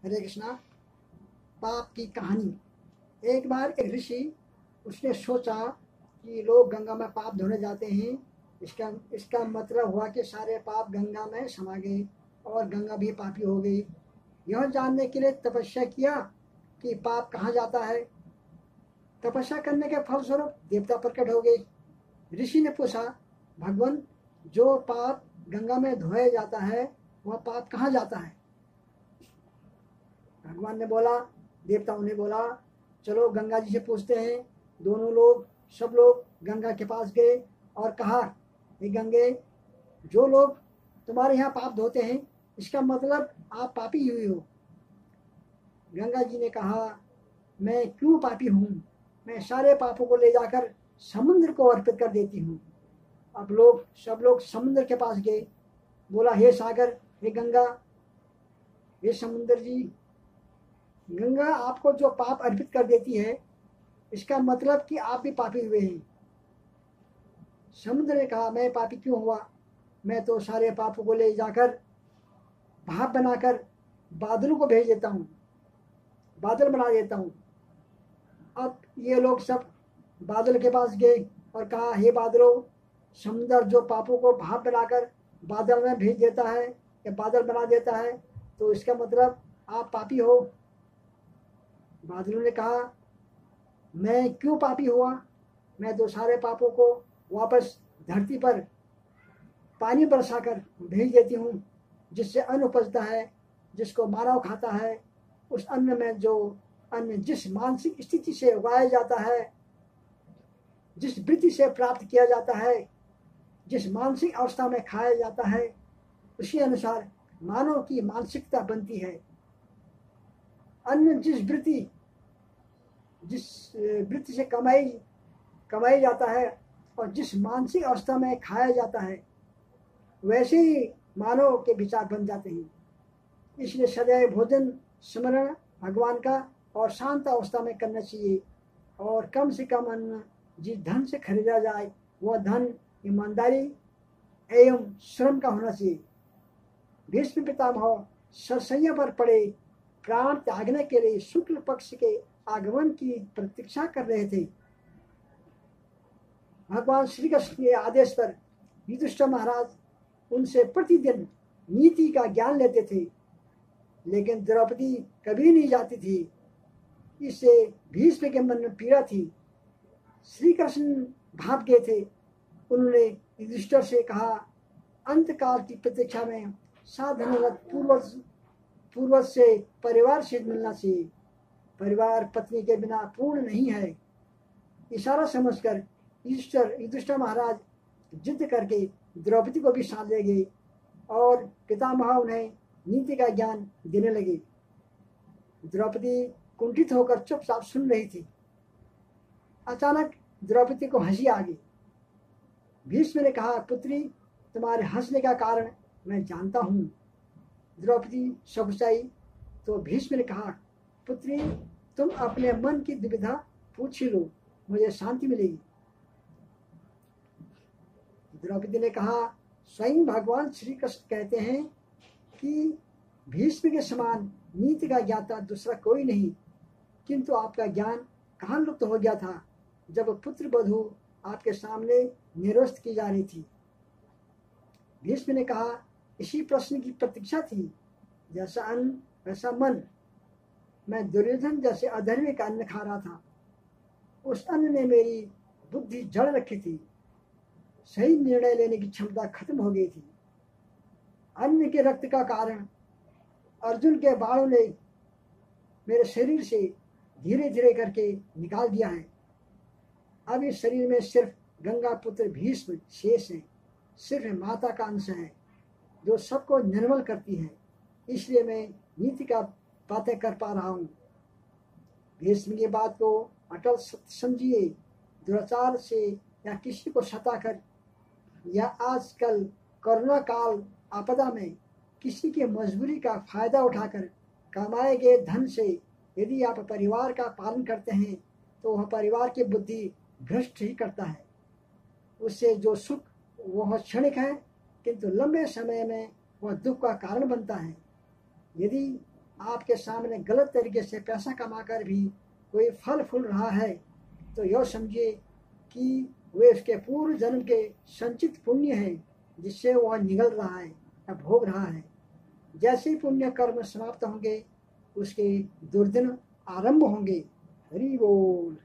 हरे कृष्णा। पाप की कहानी। एक बार एक ऋषि, उसने सोचा कि लोग गंगा में पाप धोने जाते हैं, इसका इसका मतलब हुआ कि सारे पाप गंगा में समा गए और गंगा भी पापी हो गई। यह जानने के लिए तपस्या किया कि पाप कहाँ जाता है। तपस्या करने के फलस्वरूप देवता प्रकट हो गए। ऋषि ने पूछा, भगवान, जो पाप गंगा में धोया जाता है वह पाप कहाँ जाता है। भगवान ने बोला, देवताओं ने बोला, चलो गंगा जी से पूछते हैं। दोनों लोग, सब लोग गंगा के पास गए और कहा, हे गंगे, जो लोग तुम्हारे यहाँ पाप धोते हैं इसका मतलब आप पापी हुई हो। गंगा जी ने कहा, मैं क्यों पापी हूँ, मैं सारे पापों को ले जाकर समुद्र को अर्पित कर देती हूँ। अब सब लोग समुद्र के पास गए। बोला, हे सागर, हे गंगा, हे समुद्र जी, गंगा आपको जो पाप अर्पित कर देती है इसका मतलब कि आप भी पापी हुए हैं। समुद्र ने कहा, मैं पापी क्यों हुआ, मैं तो सारे पापों को ले जाकर भाप बनाकर बादलों को भेज देता हूँ, बादल बना देता हूँ। अब ये लोग सब बादल के पास गए और कहा, हे बादलों, समुद्र जो पापों को भाप बनाकर बादल में भेज देता है या बादल बना देता है तो इसका मतलब आप पापी हो। बादलों ने कहा, मैं क्यों पापी हुआ, मैं तो सारे पापों को वापस धरती पर पानी बरसाकर भेज देती हूँ, जिससे अन्न उपजता है, जिसको मानव खाता है। उस अन्न में जो अन्न जिस मानसिक स्थिति से उगाया जाता है, जिस वृत्ति से प्राप्त किया जाता है, जिस मानसिक अवस्था में खाया जाता है, उसी अनुसार मानव की मानसिकता बनती है। अन्न जिस वृत्ति से कमाई जाता है और जिस मानसिक अवस्था में खाया जाता है, वैसे ही मानव के विचार बन जाते हैं। इसलिए सदैव भोजन स्मरण भगवान का और शांत अवस्था में करना चाहिए और कम से कम अन्न जिस धन से खरीदा जाए वह धन ईमानदारी एवं श्रम का होना चाहिए। भीष्म पितामह सरसैया पर पड़े प्राण त्यागने के लिए शुक्ल पक्ष के आगमन की प्रतीक्षा कर रहे थे। भगवान श्री कृष्ण के आदेश पर युधिष्ठिर महाराज उनसे प्रतिदिन नीति का ज्ञान लेते थे, लेकिन द्रौपदी कभी नहीं जाती थी। इससे भीष्म के मन में पीड़ा थी। श्री कृष्ण भाग गए थे। उन्होंने युधिष्ठिर से कहा, अंतकाल की प्रतीक्षा में साधनरत पूर्वज से परिवार से मिलना चाहिए। परिवार पत्नी के बिना पूर्ण नहीं है। इशारा समझकर युधिष्ठिर महाराज जिद करके द्रौपदी को भी साथ ले गए और पितामह उन्हें नीति का ज्ञान देने लगे। द्रौपदी कुंठित होकर चुपचाप सुन रही थी। अचानक द्रौपदी को हंसी आ गई। भीष्म ने कहा, पुत्री, तुम्हारे हंसने का कारण मैं जानता हूँ। द्रौपदी सकुचाई तो भीष्म ने कहा, पुत्री, तुम अपने मन की दुविधा पूछ ही लो, मुझे शांति मिलेगी। द्रौपदी ने कहा, स्वयं भगवान श्री कृष्ण कहते हैं कि भीष्म के समान नीति का ज्ञाता दूसरा कोई नहीं, किंतु आपका ज्ञान कहाँ लुप्त हो गया था जब पुत्र वधू आपके सामने निरस्त की जा रही थी। भीष्म ने कहा, इसी प्रश्न की प्रतीक्षा थी। जैसा अन्न वैसा मन। मैं दुर्योधन जैसे अधर्मी का अन्न खा रहा था। उस अन्न ने मेरी बुद्धि जड़ रखी थी। सही निर्णय लेने की क्षमता खत्म हो गई थी। अन्न के रक्त का कारण अर्जुन के बाणों ने मेरे शरीर से धीरे धीरे करके निकाल दिया है। अब इस शरीर में सिर्फ गंगा पुत्र भीष्म शेष है। सिर्फ माता का अंश है जो सबको निर्मल करती है। इसलिए मैं नीति का बातें कर पा रहा हूँ। भीष्म की बात को अटल सत्य समझिए। दुराचार से या किसी को सताकर या आजकल कोरोना काल आपदा में किसी की मजबूरी का फायदा उठाकर कमाए गए धन से यदि आप परिवार का पालन करते हैं तो वह परिवार की बुद्धि भ्रष्ट ही करता है। उससे जो सुख वह क्षणिक है, किंतु लंबे समय में वह दुख का कारण बनता है। यदि आपके सामने गलत तरीके से पैसा कमाकर भी कोई फल फूल रहा है तो यह समझिए कि वे उसके पूर्व जन्म के संचित पुण्य हैं जिससे वह निगल रहा है या भोग रहा है। जैसे ही पुण्य कर्म समाप्त होंगे उसके दुर्दिन आरंभ होंगे। हरि बोल।